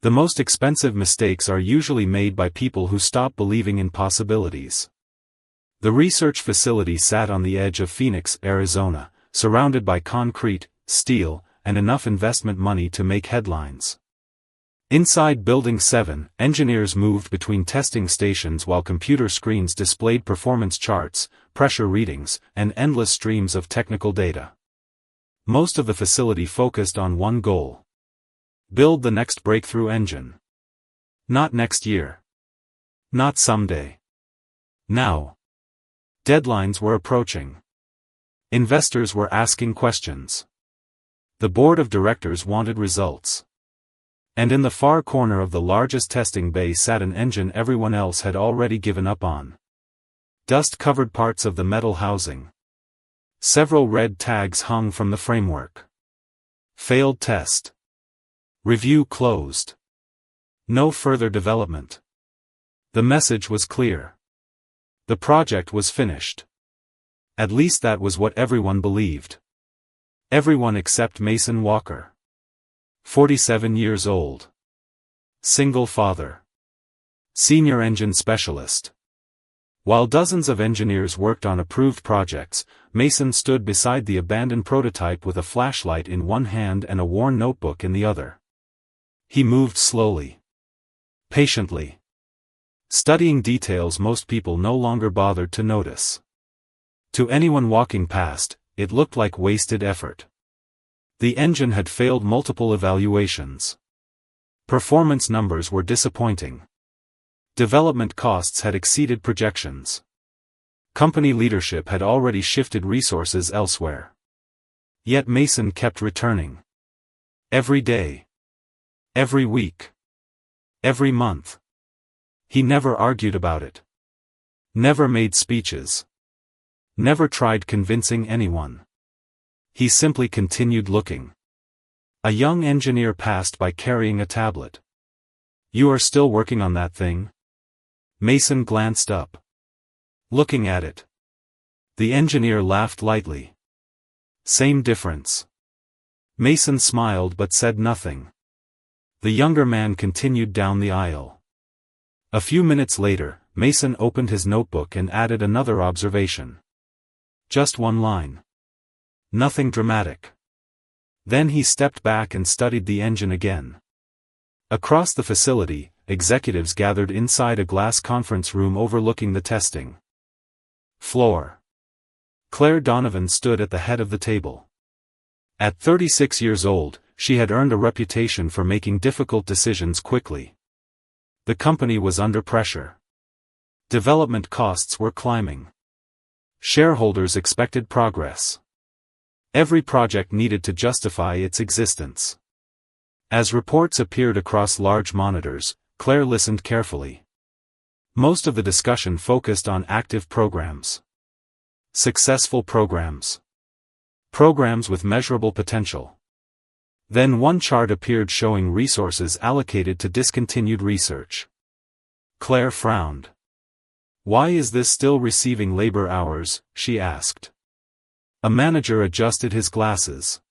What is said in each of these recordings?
The most expensive mistakes are usually made by people who stop believing in possibilities. The research facility sat on the edge of Phoenix, Arizona, surrounded by concrete, steel, and enough investment money to make headlines. Inside Building 7, engineers moved between testing stations while computer screens displayed performance charts, pressure readings, and endless streams of technical data. Most of the facility focused on one goal: build the next breakthrough engine. Not next year. Not someday. Now. Deadlines were approaching. Investors were asking questions. The board of directors wanted results. And in the far corner of the largest testing bay sat an engine everyone else had already given up on. Dust-covered parts of the metal housing. Several red tags hung from the framework. Failed test. Review closed. No further development. The message was clear. The project was finished. At least that was what everyone believed. Everyone except Mason Walker. 47 years old. Single father. Senior engine specialist. While dozens of engineers worked on approved projects, Mason stood beside the abandoned prototype with a flashlight in one hand and a worn notebook in the other. He moved slowly. Patiently. Studying details most people no longer bothered to notice. To anyone walking past, it looked like wasted effort. The engine had failed multiple evaluations. Performance numbers were disappointing. Development costs had exceeded projections. Company leadership had already shifted resources elsewhere. Yet Mason kept returning. Every day. Every week. Every month. He never argued about it. Never made speeches. Never tried convincing anyone. He simply continued looking. A young engineer passed by carrying a tablet. "You are still working on that thing?" Mason glanced up. Looking at it. The engineer laughed lightly. "Same difference." Mason smiled but said nothing. The younger man continued down the aisle. A few minutes later, Mason opened his notebook and added another observation. Just one line. Nothing dramatic. Then he stepped back and studied the engine again. Across the facility, executives gathered inside a glass conference room overlooking the testing floor. Claire Donovan stood at the head of the table. At 36 years old, she had earned a reputation for making difficult decisions quickly. The company was under pressure. Development costs were climbing. Shareholders expected progress. Every project needed to justify its existence. As reports appeared across large monitors, Claire listened carefully. Most of the discussion focused on active programs. Successful programs. Programs with measurable potential. Then one chart appeared showing resources allocated to discontinued research. Claire frowned. "Why is this still receiving labor hours?" she asked. A manager adjusted his glasses.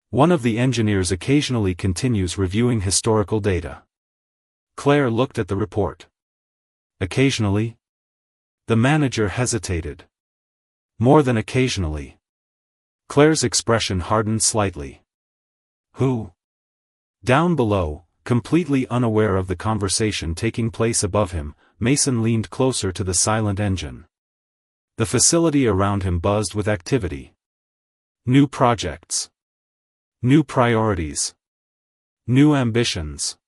One of the engineers occasionally continues reviewing historical data. Claire looked at the report. Occasionally? The manager hesitated. More than occasionally. Claire's expression hardened slightly. Who? Down below, completely unaware of the conversation taking place above him, Mason leaned closer to the silent engine. The facility around him buzzed with activity. New projects. New priorities. New ambitions.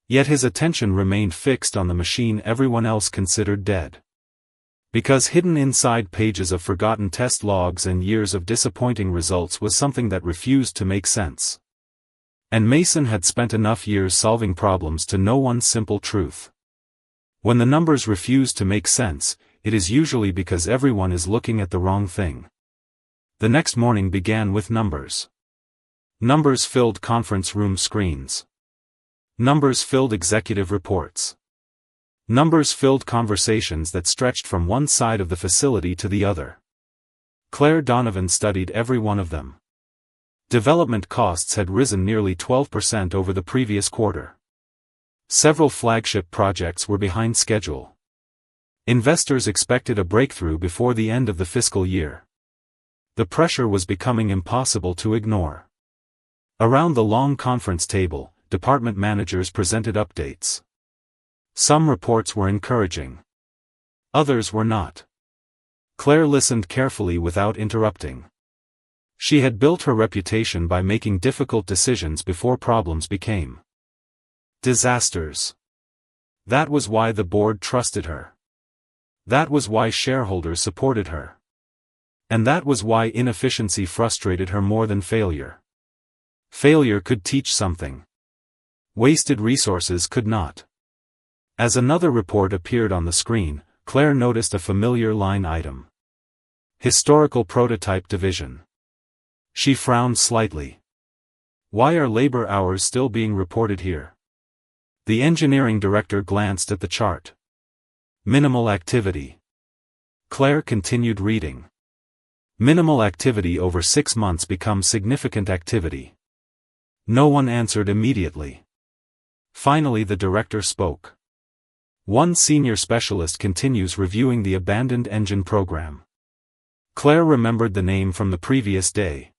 Yet his attention remained fixed on the machine everyone else considered dead. Because hidden inside pages of forgotten test logs and years of disappointing results was something that refused to make sense. And Mason had spent enough years solving problems to know one simple truth. When the numbers refuse to make sense, it is usually because everyone is looking at the wrong thing. The next morning began with numbers. Numbers filled conference room screens. Numbers filled executive reports. Numbers filled conversations that stretched from one side of the facility to the other. Claire Donovan studied every one of them. Development costs had risen nearly 12% over the previous quarter. Several flagship projects were behind schedule. Investors expected a breakthrough before the end of the fiscal year. The pressure was becoming impossible to ignore. Around the long conference table, department managers presented updates. Some reports were encouraging. Others were not. Claire listened carefully without interrupting. She had built her reputation by making difficult decisions before problems became disasters. That was why the board trusted her. That was why shareholders supported her. And that was why inefficiency frustrated her more than failure. Failure could teach something. Wasted resources could not. As another report appeared on the screen, Claire noticed a familiar line item. Historical Prototype Division. She frowned slightly. Why are labor hours still being reported here? The engineering director glanced at the chart. Minimal activity. Claire continued reading. Minimal activity over 6 months becomes significant activity. No one answered immediately. Finally the director spoke. One senior specialist continues reviewing the abandoned engine program. Claire remembered the name from the previous day.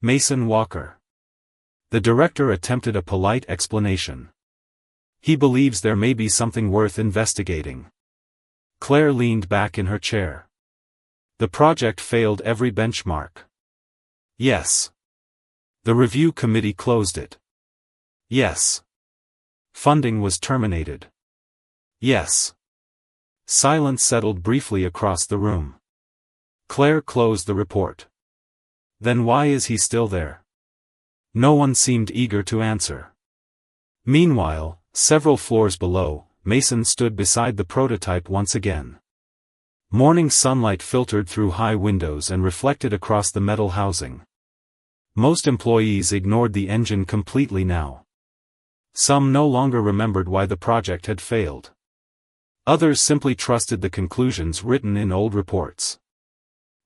Mason Walker. The director attempted a polite explanation. He believes there may be something worth investigating. Claire leaned back in her chair. The project failed every benchmark. Yes. The review committee closed it. Yes. Funding was terminated. Yes. Silence settled briefly across the room. Claire closed the report. Then why is he still there? No one seemed eager to answer. Meanwhile, several floors below, Mason stood beside the prototype once again. Morning sunlight filtered through high windows and reflected across the metal housing. Most employees ignored the engine completely now. Some no longer remembered why the project had failed. Others simply trusted the conclusions written in old reports.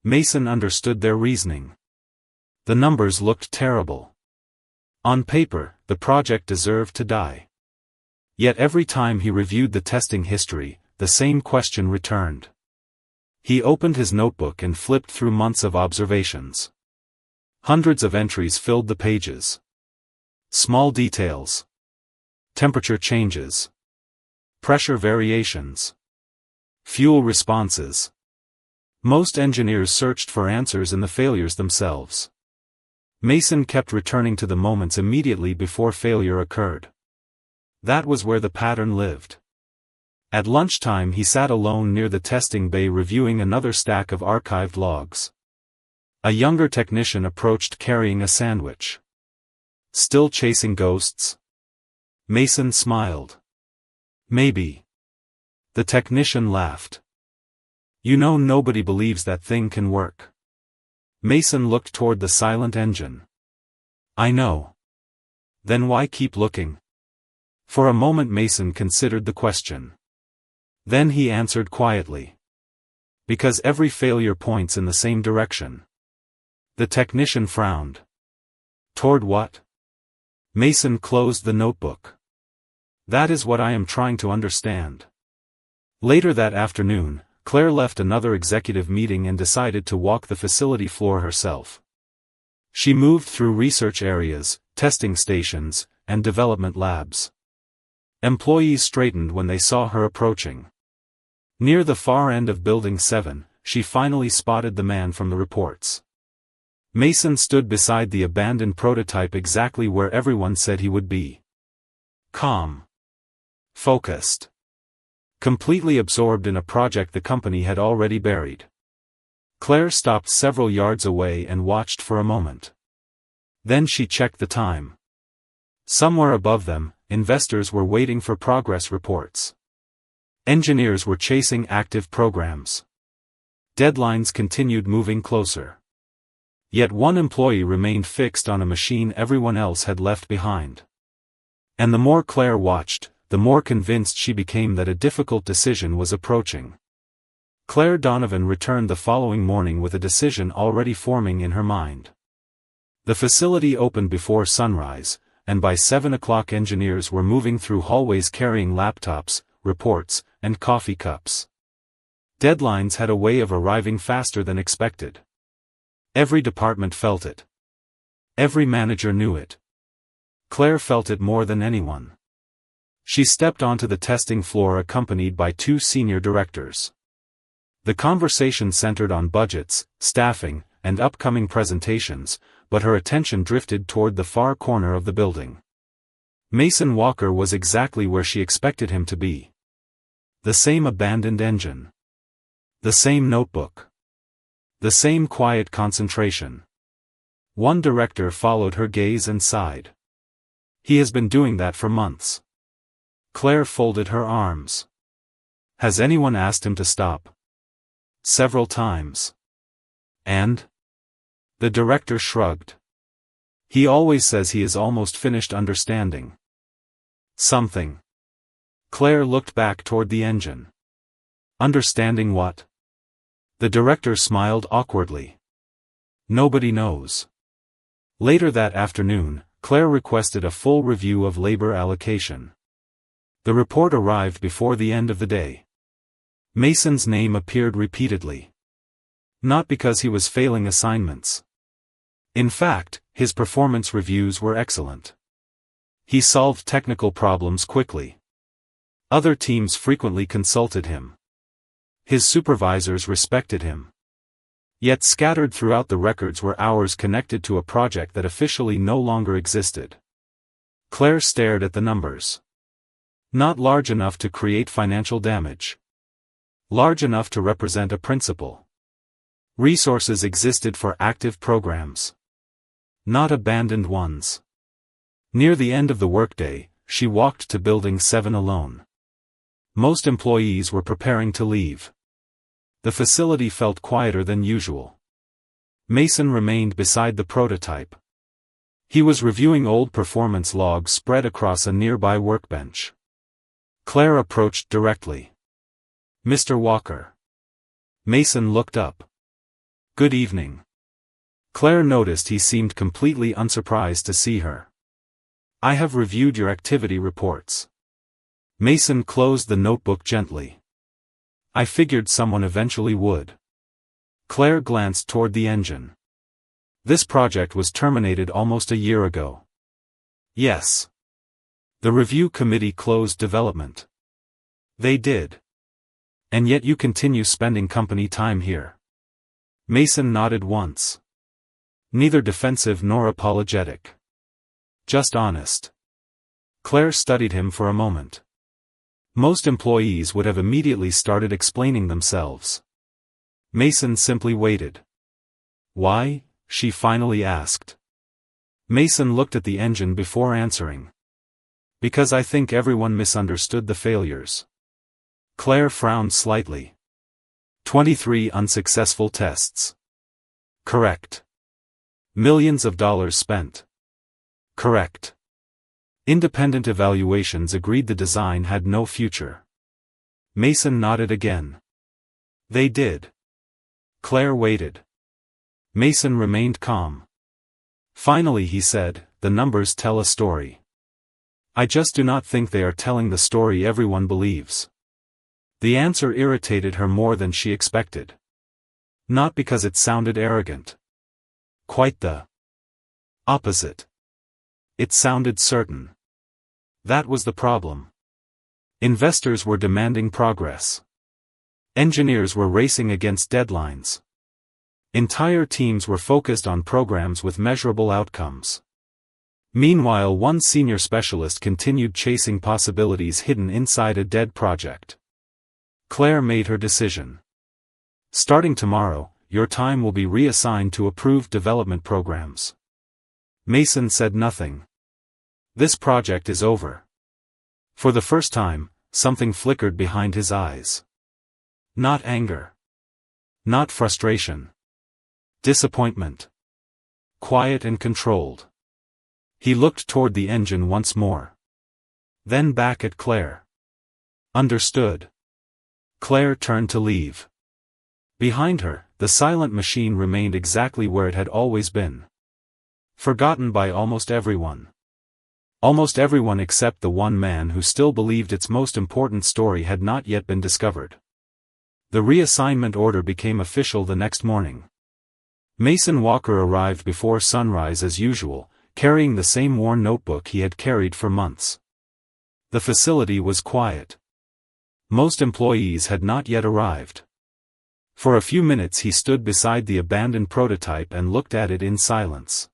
Mason understood their reasoning. The numbers looked terrible. On paper, the project deserved to die. Yet every time he reviewed the testing history, the same question returned. He opened his notebook and flipped through months of observations. Hundreds of entries filled the pages. Small details. Temperature changes. Pressure variations. Fuel responses. Most engineers searched for answers in the failures themselves. Mason kept returning to the moments immediately before failure occurred. That was where the pattern lived. At lunchtime he sat alone near the testing bay reviewing another stack of archived logs. A younger technician approached carrying a sandwich. Still chasing ghosts? Mason smiled. Maybe. The technician laughed. You know nobody believes that thing can work. Mason looked toward the silent engine. I know. Then why keep looking? For a moment Mason considered the question. Then he answered quietly. Because every failure points in the same direction. The technician frowned. Toward what? Mason closed the notebook. That is what I am trying to understand. Later that afternoon, Claire left another executive meeting and decided to walk the facility floor herself. She moved through research areas, testing stations, and development labs. Employees straightened when they saw her approaching. Near the far end of Building 7, she finally spotted the man from the reports. Mason stood beside the abandoned prototype exactly where everyone said he would be. Calm. Focused. Completely absorbed in a project the company had already buried. Claire stopped several yards away and watched for a moment. Then she checked the time. Somewhere above them, investors were waiting for progress reports. Engineers were chasing active programs. Deadlines continued moving closer. Yet one employee remained fixed on a machine everyone else had left behind. And the more Claire watched, the more convinced she became that a difficult decision was approaching. Claire Donovan returned the following morning with a decision already forming in her mind. The facility opened before sunrise, and by 7 o'clock engineers were moving through hallways carrying laptops, reports, and coffee cups. Deadlines had a way of arriving faster than expected. Every department felt it. Every manager knew it. Claire felt it more than anyone. She stepped onto the testing floor accompanied by 2 senior directors. The conversation centered on budgets, staffing, and upcoming presentations, but her attention drifted toward the far corner of the building. Mason Walker was exactly where she expected him to be. The same abandoned engine. The same notebook. The same quiet concentration. One director followed her gaze and sighed. He has been doing that for months. Claire folded her arms. Has anyone asked him to stop? Several times. And? The director shrugged. He always says he is almost finished understanding something. Claire looked back toward the engine. Understanding what? The director smiled awkwardly. Nobody knows. Later that afternoon, Claire requested a full review of labor allocation. The report arrived before the end of the day. Mason's name appeared repeatedly. Not because he was failing assignments. In fact, his performance reviews were excellent. He solved technical problems quickly. Other teams frequently consulted him. His supervisors respected him. Yet scattered throughout the records were hours connected to a project that officially no longer existed. Claire stared at the numbers. Not large enough to create financial damage. Large enough to represent a principle. Resources existed for active programs. Not abandoned ones. Near the end of the workday, she walked to Building 7 alone. Most employees were preparing to leave. The facility felt quieter than usual. Mason remained beside the prototype. He was reviewing old performance logs spread across a nearby workbench. Claire approached directly. Mr. Walker. Mason looked up. Good evening. Claire noticed he seemed completely unsurprised to see her. I have reviewed your activity reports. Mason closed the notebook gently. I figured someone eventually would. Claire glanced toward the engine. This project was terminated almost a year ago. Yes. The review committee closed development. They did. And yet you continue spending company time here. Mason nodded once. Neither defensive nor apologetic. Just honest. Claire studied him for a moment. Most employees would have immediately started explaining themselves. Mason simply waited. Why? She finally asked. Mason looked at the engine before answering. Because I think everyone misunderstood the failures. Claire frowned slightly. 23 unsuccessful tests. Correct. Millions of dollars spent. Correct. Independent evaluations agreed the design had no future. Mason nodded again. They did. Claire waited. Mason remained calm. Finally he said, the numbers tell a story. I just do not think they are telling the story everyone believes. The answer irritated her more than she expected. Not because it sounded arrogant. Quite the opposite. It sounded certain. That was the problem. Investors were demanding progress. Engineers were racing against deadlines. Entire teams were focused on programs with measurable outcomes. Meanwhile, one senior specialist continued chasing possibilities hidden inside a dead project. Claire made her decision. Starting tomorrow, your time will be reassigned to approved development programs. Mason said nothing. This project is over. For the first time, something flickered behind his eyes. Not anger. Not frustration. Disappointment. Quiet and controlled. He looked toward the engine once more. Then back at Claire. Understood. Claire turned to leave. Behind her, the silent machine remained exactly where it had always been. Forgotten by almost everyone. Almost everyone except the one man who still believed its most important story had not yet been discovered. The reassignment order became official the next morning. Mason Walker arrived before sunrise as usual, carrying the same worn notebook he had carried for months. The facility was quiet. Most employees had not yet arrived. For a few minutes he stood beside the abandoned prototype and looked at it in silence.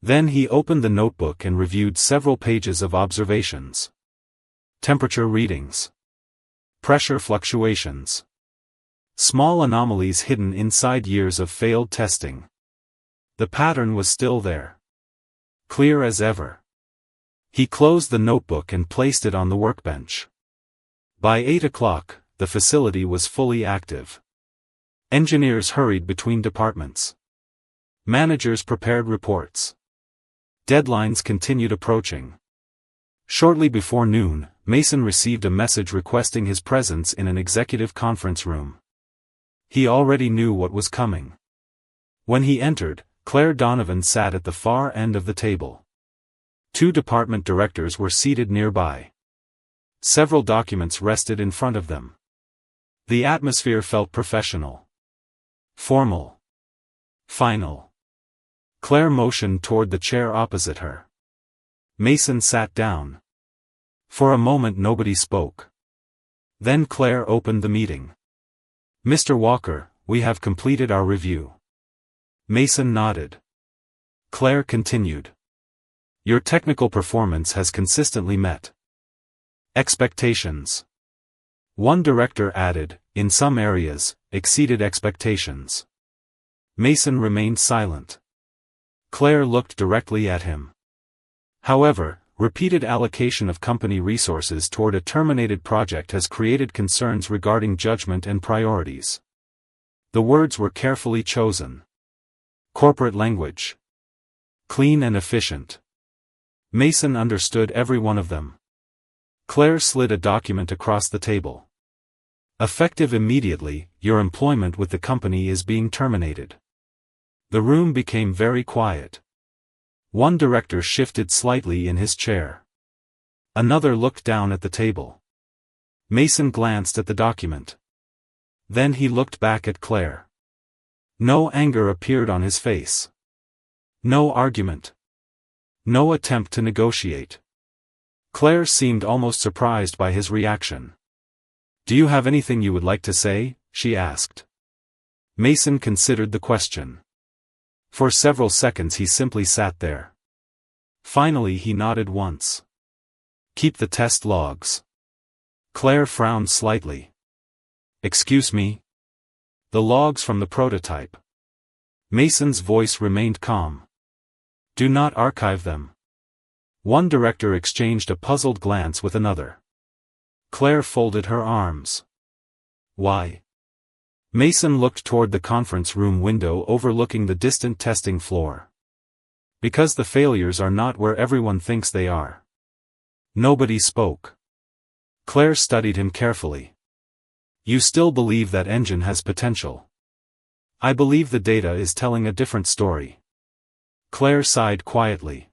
Then he opened the notebook and reviewed several pages of observations. Temperature readings. Pressure fluctuations. Small anomalies hidden inside years of failed testing. The pattern was still there. Clear as ever. He closed the notebook and placed it on the workbench. By 8 o'clock, the facility was fully active. Engineers hurried between departments. Managers prepared reports. Deadlines continued approaching. Shortly before noon, Mason received a message requesting his presence in an executive conference room. He already knew what was coming. When he entered, Claire Donovan sat at the far end of the table. 2 department directors were seated nearby. Several documents rested in front of them. The atmosphere felt professional. Formal. Final. Claire motioned toward the chair opposite her. Mason sat down. For a moment nobody spoke. Then Claire opened the meeting. Mr. Walker, we have completed our review. Mason nodded. Claire continued. Your technical performance has consistently met expectations. One director added, in some areas, exceeded expectations. Mason remained silent. Claire looked directly at him. However, repeated allocation of company resources toward a terminated project has created concerns regarding judgment and priorities. The words were carefully chosen. Corporate language. Clean and efficient. Mason understood every one of them. Claire slid a document across the table. Effective immediately, your employment with the company is being terminated. The room became very quiet. One director shifted slightly in his chair. Another looked down at the table. Mason glanced at the document. Then he looked back at Claire. No anger appeared on his face. No argument. No attempt to negotiate. Claire seemed almost surprised by his reaction. Do you have anything you would like to say? She asked. Mason considered the question. For several seconds he simply sat there. Finally he nodded once. Keep the test logs. Claire frowned slightly. Excuse me? The logs from the prototype. Mason's voice remained calm. Do not archive them. One director exchanged a puzzled glance with another. Claire folded her arms. Why? Mason looked toward the conference room window overlooking the distant testing floor. Because the failures are not where everyone thinks they are. Nobody spoke. Claire studied him carefully. You still believe that engine has potential? I believe the data is telling a different story. Claire sighed quietly.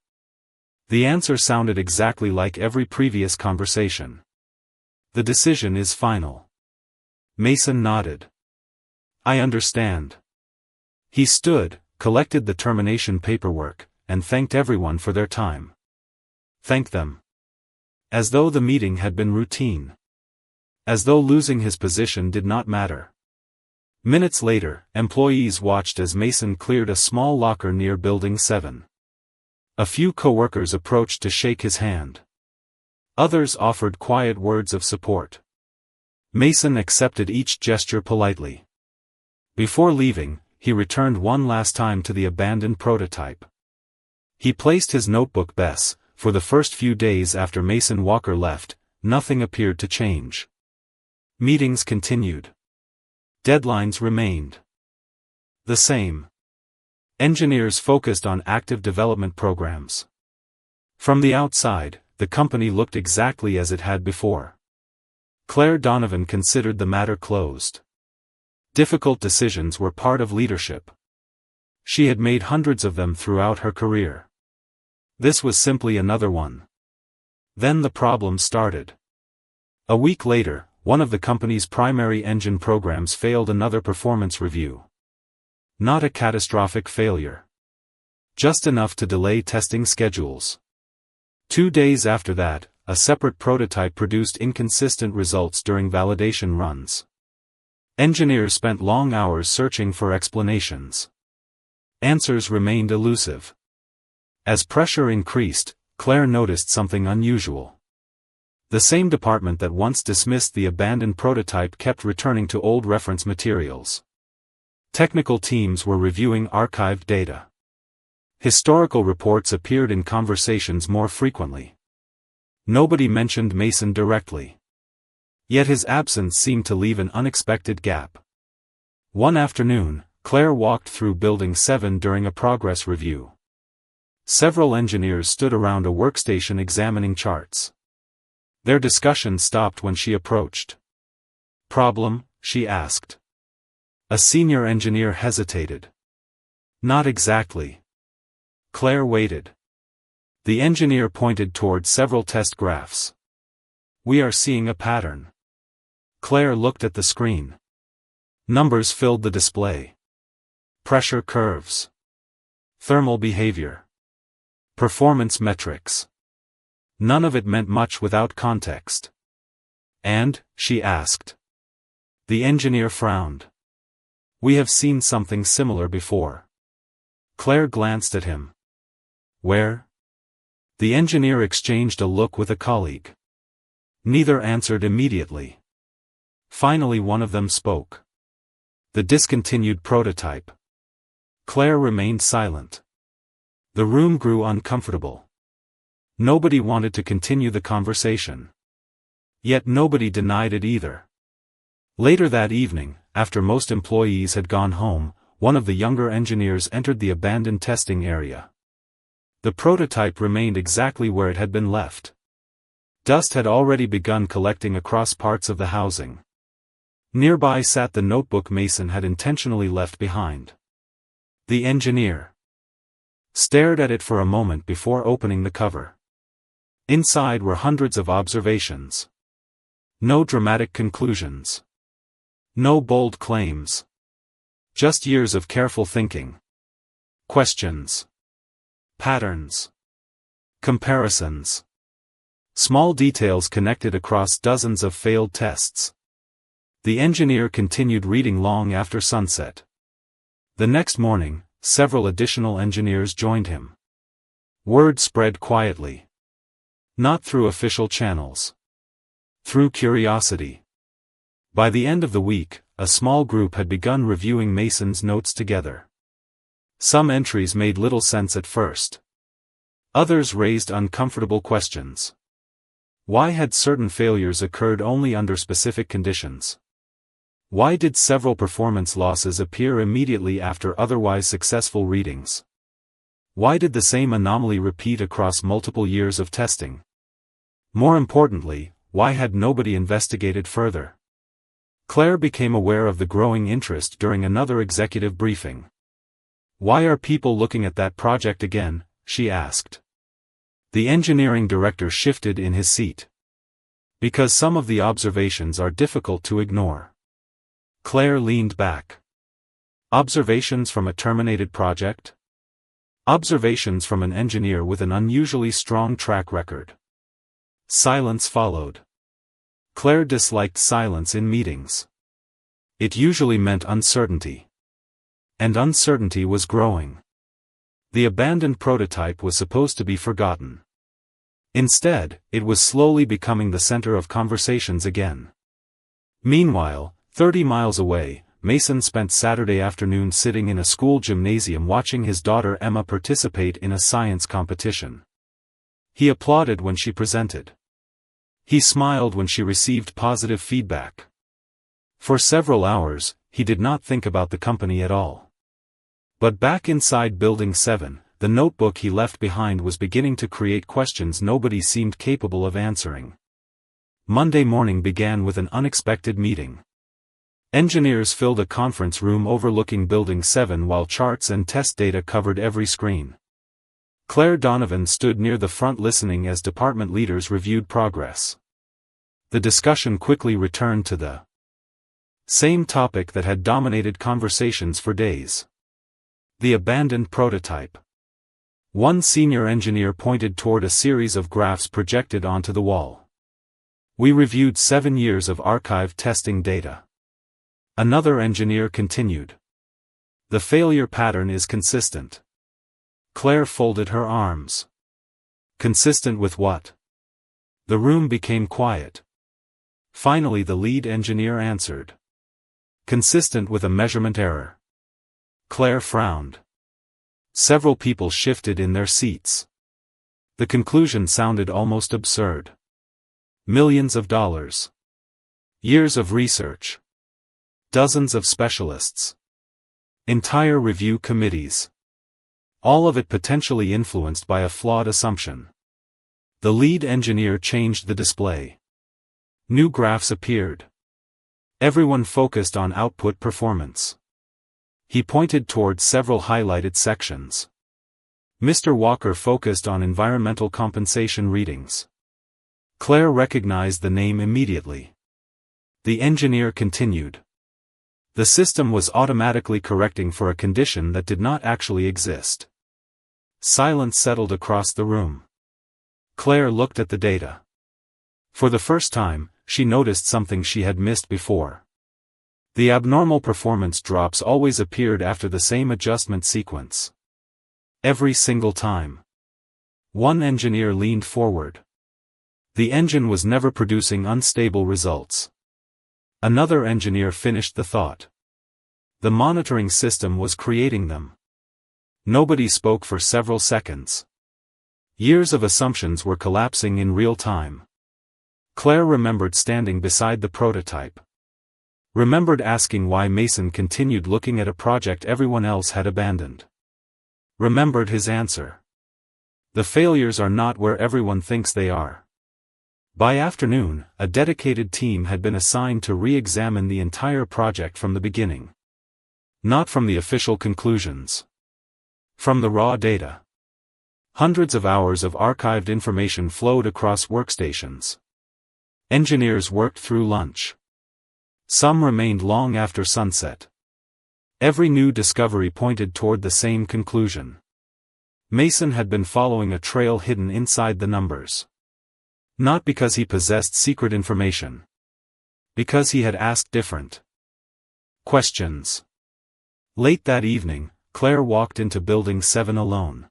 The answer sounded exactly like every previous conversation. The decision is final. Mason nodded. I understand. He stood, collected the termination paperwork, and thanked everyone for their time. Thanked them. As though the meeting had been routine. As though losing his position did not matter. Minutes later, employees watched as Mason cleared a small locker near Building 7. A few coworkers approached to shake his hand. Others offered quiet words of support. Mason accepted each gesture politely. Before leaving, he returned one last time to the abandoned prototype. He placed his notebook bes. For the first few days after Mason Walker left, nothing appeared to change. Meetings continued. Deadlines remained the same. Engineers focused on active development programs. From the outside, the company looked exactly as it had before. Claire Donovan considered the matter closed. Difficult decisions were part of leadership. She had made hundreds of them throughout her career. This was simply another one. Then the problem started. A week later, one of the company's primary engine programs failed another performance review. Not a catastrophic failure. Just enough to delay testing schedules. 2 days after that, a separate prototype produced inconsistent results during validation runs. Engineers spent long hours searching for explanations. Answers remained elusive. As pressure increased, Claire noticed something unusual. The same department that once dismissed the abandoned prototype kept returning to old reference materials. Technical teams were reviewing archived data. Historical reports appeared in conversations more frequently. Nobody mentioned Mason directly. Yet his absence seemed to leave an unexpected gap. One afternoon, Claire walked through Building 7 during a progress review. Several engineers stood around a workstation examining charts. Their discussion stopped when she approached. "Problem?" she asked. A senior engineer hesitated. "Not exactly." Claire waited. The engineer pointed toward several test graphs. "We are seeing a pattern." Claire looked at the screen. Numbers filled the display. Pressure curves. Thermal behavior. Performance metrics. None of it meant much without context. "And?" she asked. The engineer frowned. "We have seen something similar before." Claire glanced at him. "Where?" The engineer exchanged a look with a colleague. Neither answered immediately. Finally one of them spoke. "The discontinued prototype." Claire remained silent. The room grew uncomfortable. Nobody wanted to continue the conversation. Yet nobody denied it either. Later that evening, after most employees had gone home, one of the younger engineers entered the abandoned testing area. The prototype remained exactly where it had been left. Dust had already begun collecting across parts of the housing. Nearby sat the notebook Mason had intentionally left behind. The engineer stared at it for a moment before opening the cover. Inside were hundreds of observations. No dramatic conclusions. No bold claims. Just years of careful thinking. Questions. Patterns. Comparisons. Small details connected across dozens of failed tests. The engineer continued reading long after sunset. The next morning, several additional engineers joined him. Word spread quietly. Not through official channels. Through curiosity. By the end of the week, a small group had begun reviewing Mason's notes together. Some entries made little sense at first. Others raised uncomfortable questions. Why had certain failures occurred only under specific conditions? Why did several performance losses appear immediately after otherwise successful readings? Why did the same anomaly repeat across multiple years of testing? More importantly, why had nobody investigated further? Claire became aware of the growing interest during another executive briefing. "Why are people looking at that project again?" she asked. The engineering director shifted in his seat. "Because some of the observations are difficult to ignore." Claire leaned back. Observations from a terminated project? Observations from an engineer with an unusually strong track record. Silence followed. Claire disliked silence in meetings. It usually meant uncertainty. And uncertainty was growing. The abandoned prototype was supposed to be forgotten. Instead, it was slowly becoming the center of conversations again. Meanwhile, 30 miles away, Mason spent Saturday afternoon sitting in a school gymnasium watching his daughter Emma participate in a science competition. He applauded when she presented. He smiled when she received positive feedback. For several hours, he did not think about the company at all. But back inside Building 7, the notebook he left behind was beginning to create questions nobody seemed capable of answering. Monday morning began with an unexpected meeting. Engineers filled a conference room overlooking Building 7 while charts and test data covered every screen. Claire Donovan stood near the front listening as department leaders reviewed progress. The discussion quickly returned to the same topic that had dominated conversations for days. The abandoned prototype. One senior engineer pointed toward a series of graphs projected onto the wall. We reviewed 7 years of archived testing data. Another engineer continued. The failure pattern is consistent. Claire folded her arms. Consistent with what? The room became quiet. Finally the lead engineer answered. Consistent with a measurement error. Claire frowned. Several people shifted in their seats. The conclusion sounded almost absurd. Millions of dollars. Years of research. Dozens of specialists. Entire review committees. All of it potentially influenced by a flawed assumption. The lead engineer changed the display. New graphs appeared. Everyone focused on output performance. He pointed toward several highlighted sections. Mr. Walker focused on environmental compensation readings. Claire recognized the name immediately. The engineer continued. The system was automatically correcting for a condition that did not actually exist. Silence settled across the room. Claire looked at the data. For the first time, she noticed something she had missed before. The abnormal performance drops always appeared after the same adjustment sequence. Every single time. One engineer leaned forward. The engine was never producing unstable results. Another engineer finished the thought. The monitoring system was creating them. Nobody spoke for several seconds. Years of assumptions were collapsing in real time. Claire remembered standing beside the prototype. Remembered asking why Mason continued looking at a project everyone else had abandoned. Remembered his answer. The failures are not where everyone thinks they are. By afternoon, a dedicated team had been assigned to re-examine the entire project from the beginning. Not from the official conclusions. From the raw data. Hundreds of hours of archived information flowed across workstations. Engineers worked through lunch. Some remained long after sunset. Every new discovery pointed toward the same conclusion. Mason had been following a trail hidden inside the numbers. Not because he possessed secret information. Because he had asked different questions. Late that evening, Claire walked into Building 7 alone.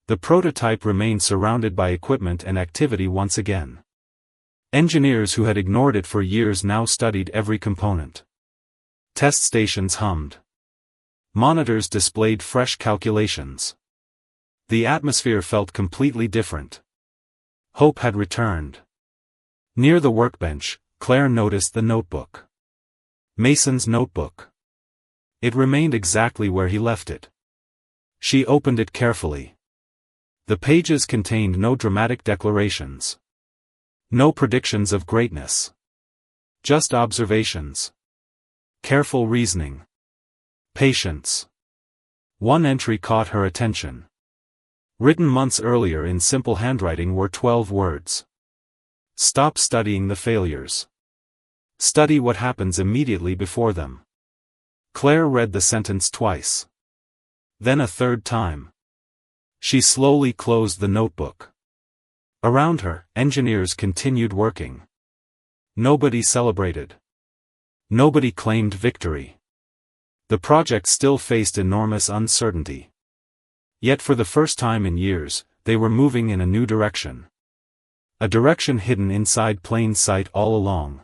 The prototype remained surrounded by equipment and activity once again. Engineers who had ignored it for years now studied every component. Test stations hummed. Monitors displayed fresh calculations. The atmosphere felt completely different. Hope had returned. Near the workbench, Claire noticed the notebook. Mason's notebook. It remained exactly where he left it. She opened it carefully. The pages contained no dramatic declarations. No predictions of greatness. Just observations. Careful reasoning. Patience. One entry caught her attention. Written months earlier in simple handwriting were 12 words. Stop studying the failures. Study what happens immediately before them. Claire read the sentence twice. Then a third time. She slowly closed the notebook. Around her, engineers continued working. Nobody celebrated. Nobody claimed victory. The project still faced enormous uncertainty. Yet for the first time in years, they were moving in a new direction. A direction hidden inside plain sight all along.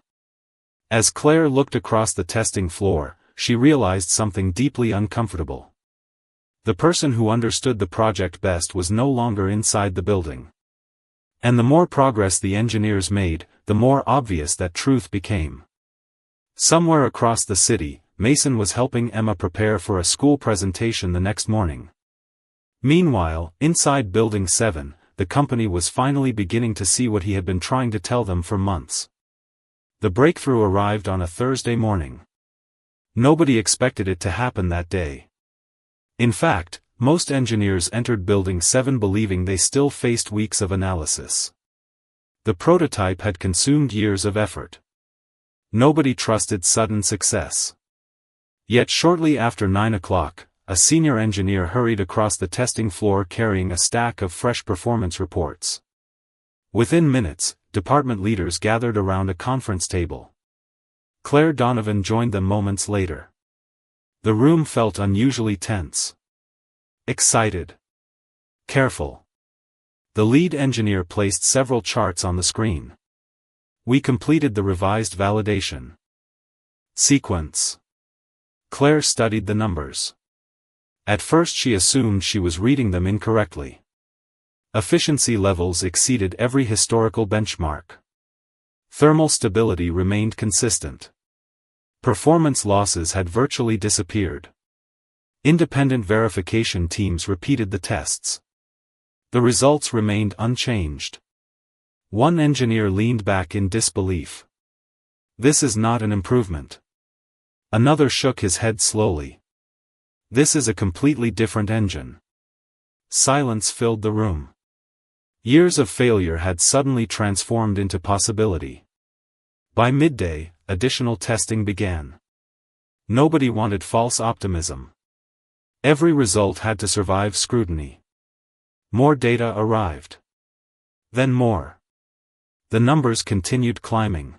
As Claire looked across the testing floor, she realized something deeply uncomfortable. The person who understood the project best was no longer inside the building. And the more progress the engineers made, the more obvious that truth became. Somewhere across the city, Mason was helping Emma prepare for a school presentation the next morning. Meanwhile, inside Building 7, the company was finally beginning to see what he had been trying to tell them for months. The breakthrough arrived on a Thursday morning. Nobody expected it to happen that day. In fact, Most engineers entered Building 7 believing they still faced weeks of analysis. The prototype had consumed years of effort. Nobody trusted sudden success. Yet shortly after 9 o'clock, a senior engineer hurried across the testing floor carrying a stack of fresh performance reports. Within minutes, department leaders gathered around a conference table. Claire Donovan joined them moments later. The room felt unusually tense. Excited. Careful. The lead engineer placed several charts on the screen. We completed the revised validation sequence. Claire studied the numbers. At first she assumed she was reading them incorrectly. Efficiency levels exceeded every historical benchmark. Thermal stability remained consistent. Performance losses had virtually disappeared. Independent verification teams repeated the tests. The results remained unchanged. One engineer leaned back in disbelief. This is not an improvement. Another shook his head slowly. This is a completely different engine. Silence filled the room. Years of failure had suddenly transformed into possibility. By midday, additional testing began. Nobody wanted false optimism. Every result had to survive scrutiny. More data arrived. Then more. The numbers continued climbing.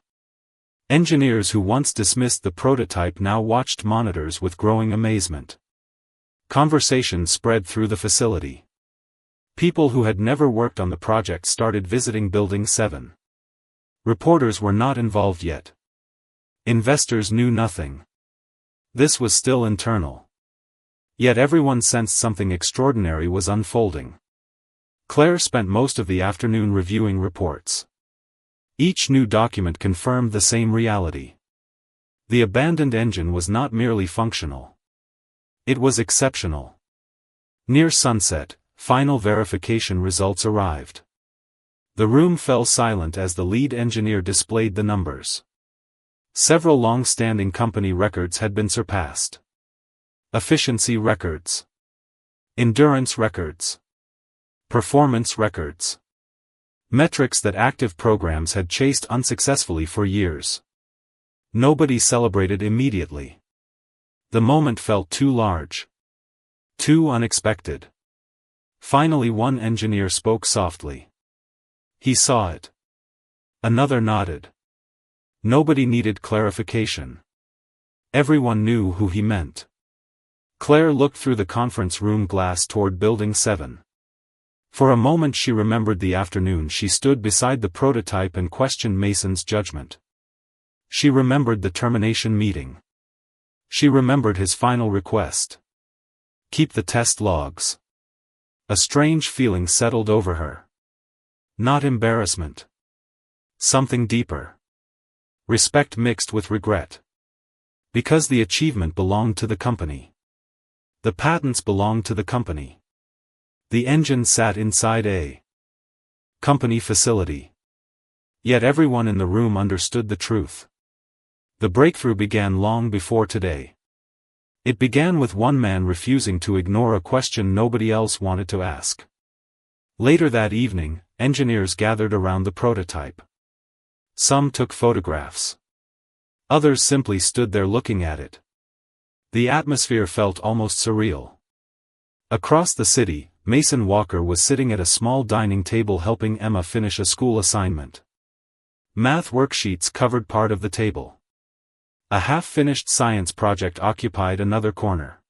Engineers who once dismissed the prototype now watched monitors with growing amazement. Conversation spread through the facility. People who had never worked on the project started visiting Building 7. Reporters were not involved yet. Investors knew nothing. This was still internal. Yet everyone sensed something extraordinary was unfolding. Claire spent most of the afternoon reviewing reports. Each new document confirmed the same reality. The abandoned engine was not merely functional. It was exceptional. Near sunset, final verification results arrived. The room fell silent as the lead engineer displayed the numbers. Several long-standing company records had been surpassed. Efficiency records. Endurance records. Performance records. Metrics that active programs had chased unsuccessfully for years. Nobody celebrated immediately. The moment felt too large. Too unexpected. Finally one engineer spoke softly. He saw it. Another nodded. Nobody needed clarification. Everyone knew who he meant. Claire looked through the conference room glass toward Building 7. For a moment she remembered the afternoon she stood beside the prototype and questioned Mason's judgment. She remembered the termination meeting. She remembered his final request. Keep the test logs. A strange feeling settled over her. Not embarrassment. Something deeper. Respect mixed with regret. Because the achievement belonged to the company. The patents belonged to the company. The engine sat inside a company facility. Yet everyone in the room understood the truth. The breakthrough began long before today. It began with one man refusing to ignore a question nobody else wanted to ask. Later that evening, engineers gathered around the prototype. Some took photographs. Others simply stood there looking at it. The atmosphere felt almost surreal. Across the city, Mason Walker was sitting at a small dining table helping Emma finish a school assignment. Math worksheets covered part of the table. A half-finished science project occupied another corner.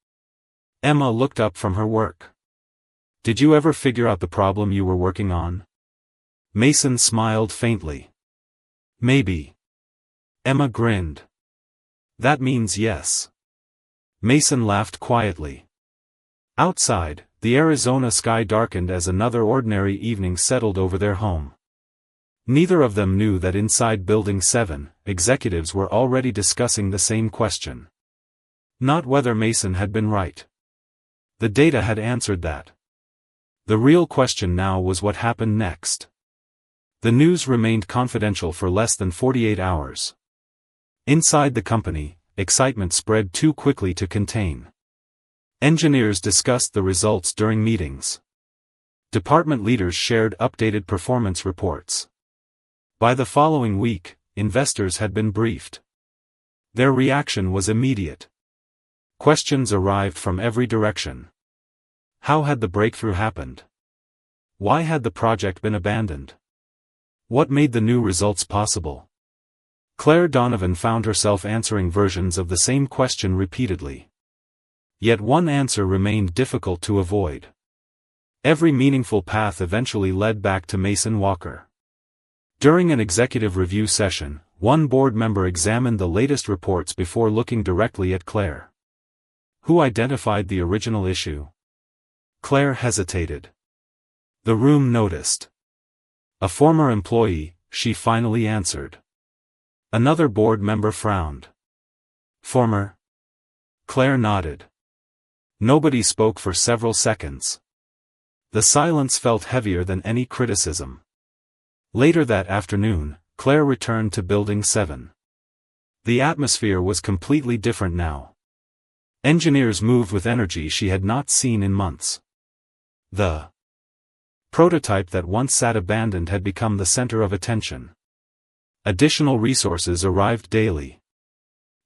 Emma looked up from her work. Did you ever figure out the problem you were working on? Mason smiled faintly. Maybe. Emma grinned. That means yes. Mason laughed quietly. Outside, the Arizona sky darkened as another ordinary evening settled over their home. Neither of them knew that inside Building 7, executives were already discussing the same question. Not whether Mason had been right. The data had answered that. The real question now was what happened next. The news remained confidential for less than 48 hours. Inside the company, excitement spread too quickly to contain. Engineers discussed the results during meetings. Department leaders shared updated performance reports. By the following week, investors had been briefed. Their reaction was immediate. Questions arrived from every direction. How had the breakthrough happened? Why had the project been abandoned? What made the new results possible? Claire Donovan found herself answering versions of the same question repeatedly. Yet one answer remained difficult to avoid. Every meaningful path eventually led back to Mason Walker. During an executive review session, one board member examined the latest reports before looking directly at Claire. Who identified the original issue? Claire hesitated. The room noticed. A former employee, she finally answered. Another board member frowned. Former? Claire nodded. Nobody spoke for several seconds. The silence felt heavier than any criticism. Later that afternoon, Claire returned to Building 7. The atmosphere was completely different now. Engineers moved with energy she had not seen in months. The prototype that once sat abandoned had become the center of attention. Additional resources arrived daily.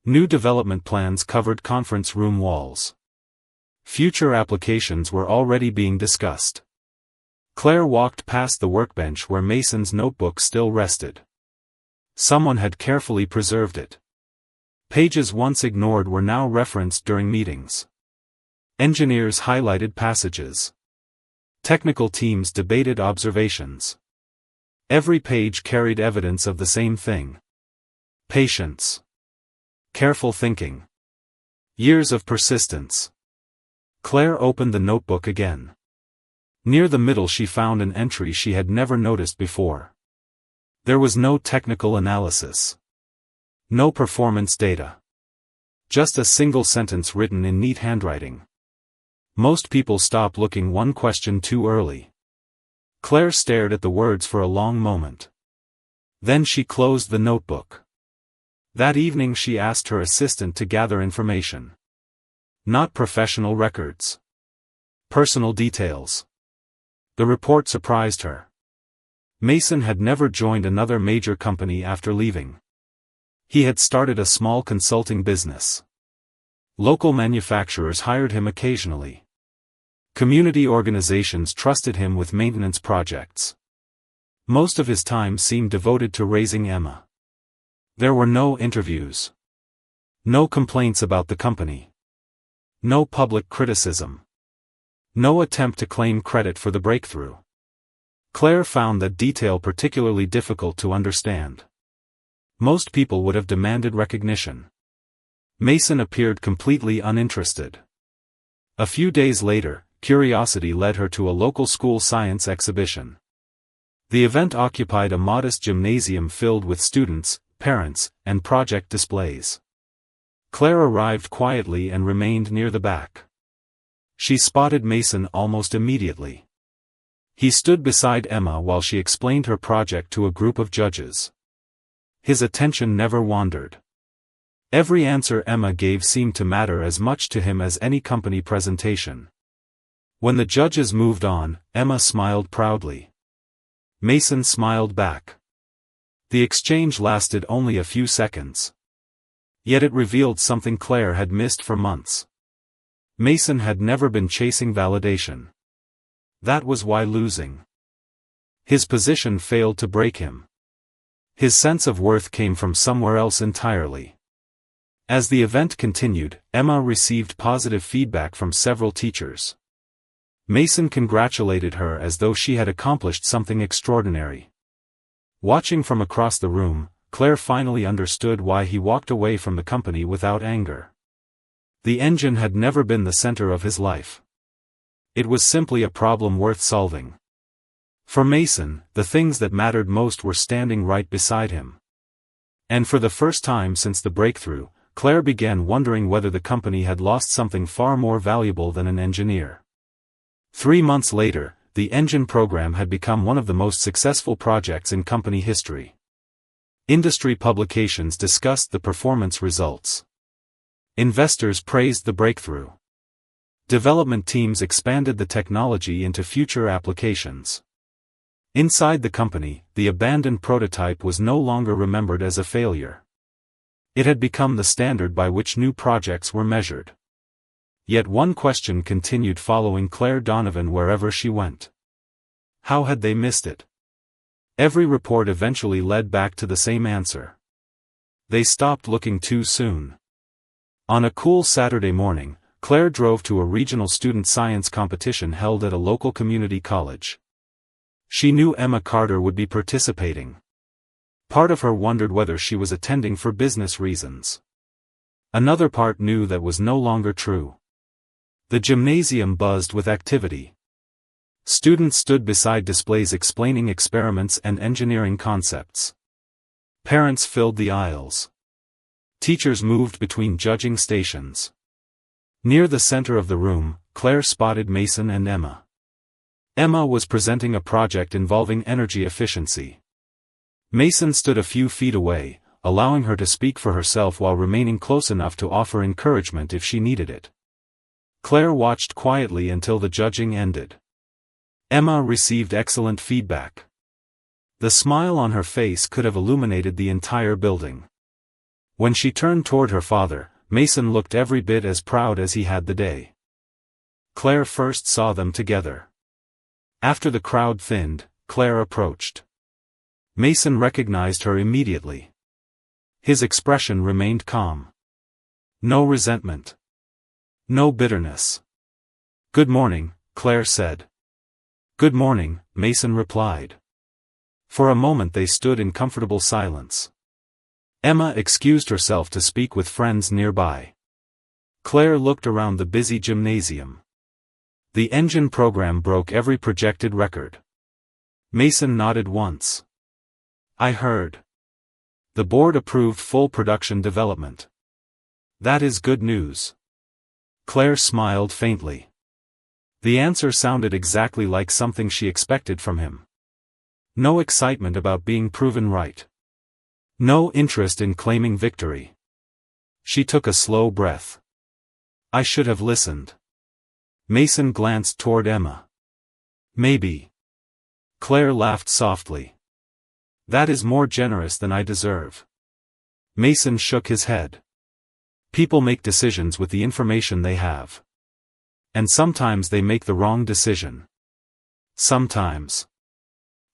New development plans covered conference room walls. Future applications were already being discussed. Claire walked past the workbench where Mason's notebook still rested. Someone had carefully preserved it. Pages once ignored were now referenced during meetings. Engineers highlighted passages. Technical teams debated observations. Every page carried evidence of the same thing. Patience. Careful thinking. Years of persistence. Claire opened the notebook again. Near the middle she found an entry she had never noticed before. There was no technical analysis. No performance data. Just a single sentence written in neat handwriting. Most people stop looking one question too early. Claire stared at the words for a long moment. Then she closed the notebook. That evening she asked her assistant to gather information. Not professional records. Personal details. The report surprised her. Mason had never joined another major company after leaving. He had started a small consulting business. Local manufacturers hired him occasionally. Community organizations trusted him with maintenance projects. Most of his time seemed devoted to raising Emma. There were no interviews. No complaints about the company. No public criticism. No attempt to claim credit for the breakthrough. Claire found that detail particularly difficult to understand. Most people would have demanded recognition. Mason appeared completely uninterested. A few days later, curiosity led her to a local school science exhibition. The event occupied a modest gymnasium filled with students, parents, and project displays. Claire arrived quietly and remained near the back. She spotted Mason almost immediately. He stood beside Emma while she explained her project to a group of judges. His attention never wandered. Every answer Emma gave seemed to matter as much to him as any company presentation. When the judges moved on, Emma smiled proudly. Mason smiled back. The exchange lasted only a few seconds. Yet it revealed something Claire had missed for months. Mason had never been chasing validation. That was why losing. His position failed to break him. His sense of worth came from somewhere else entirely. As the event continued, Emma received positive feedback from several teachers. Mason congratulated her as though she had accomplished something extraordinary. Watching from across the room, Claire finally understood why he walked away from the company without anger. The engine had never been the center of his life. It was simply a problem worth solving. For Mason, the things that mattered most were standing right beside him. And for the first time since the breakthrough, Claire began wondering whether the company had lost something far more valuable than an engineer. 3 months later, the engine program had become one of the most successful projects in company history. Industry publications discussed the performance results. Investors praised the breakthrough. Development teams expanded the technology into future applications. Inside the company, the abandoned prototype was no longer remembered as a failure. It had become the standard by which new projects were measured. Yet one question continued following Claire Donovan wherever she went. How had they missed it? Every report eventually led back to the same answer. They stopped looking too soon. On a cool Saturday morning, Claire drove to a regional student science competition held at a local community college. She knew Emma Carter would be participating. Part of her wondered whether she was attending for business reasons. Another part knew that was no longer true. The gymnasium buzzed with activity. Students stood beside displays explaining experiments and engineering concepts. Parents filled the aisles. Teachers moved between judging stations. Near the center of the room, Claire spotted Mason and Emma. Emma was presenting a project involving energy efficiency. Mason stood a few feet away, allowing her to speak for herself while remaining close enough to offer encouragement if she needed it. Claire watched quietly until the judging ended. Emma received excellent feedback. The smile on her face could have illuminated the entire building. When she turned toward her father, Mason looked every bit as proud as he had the day. Claire first saw them together. After the crowd thinned, Claire approached. Mason recognized her immediately. His expression remained calm. No resentment. No bitterness. "Good morning," Claire said. "Good morning," Mason replied. For a moment they stood in comfortable silence. Emma excused herself to speak with friends nearby. Claire looked around the busy gymnasium. The engine program broke every projected record. Mason nodded once. "I heard. The board approved full production development. That is good news." Claire smiled faintly. The answer sounded exactly like something she expected from him. No excitement about being proven right. No interest in claiming victory. She took a slow breath. "I should have listened." Mason glanced toward Emma. "Maybe." Claire laughed softly. "That is more generous than I deserve." Mason shook his head. "People make decisions with the information they have. And sometimes they make the wrong decision. Sometimes."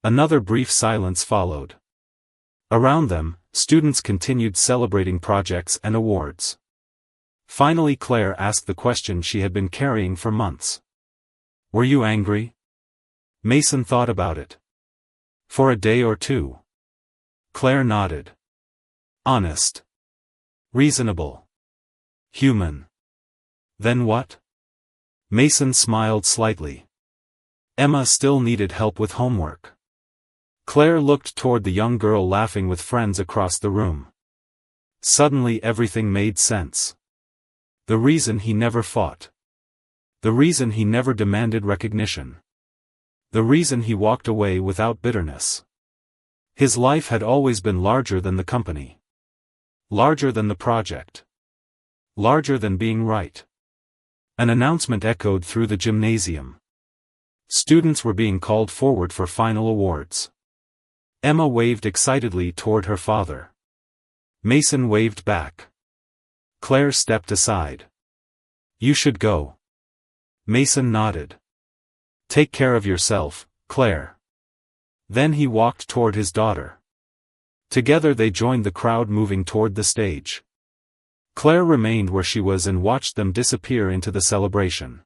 Another brief silence followed. Around them, students continued celebrating projects and awards. Finally Claire asked the question she had been carrying for months. "Were you angry?" Mason thought about it. "For a day or two." Claire nodded. "Honest. Reasonable. Human. Then what?" Mason smiled slightly. Emma still needed help with homework. Claire looked toward the young girl laughing with friends across the room. Suddenly everything made sense. The reason he never fought. The reason he never demanded recognition. The reason he walked away without bitterness. His life had always been larger than the company. Larger than the project. Larger than being right. An announcement echoed through the gymnasium. Students were being called forward for final awards. Emma waved excitedly toward her father. Mason waved back. Claire stepped aside. "You should go." Mason nodded. "Take care of yourself, Claire." Then he walked toward his daughter. Together they joined the crowd moving toward the stage. Claire remained where she was and watched them disappear into the celebration.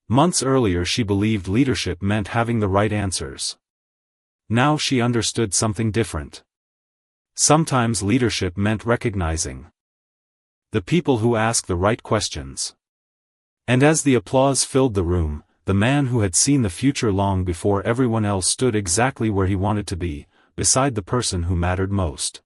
Months earlier she believed leadership meant having the right answers. Now she understood something different. Sometimes leadership meant recognizing the people who ask the right questions. And as the applause filled the room, the man who had seen the future long before everyone else stood exactly where he wanted to be, beside the person who mattered most.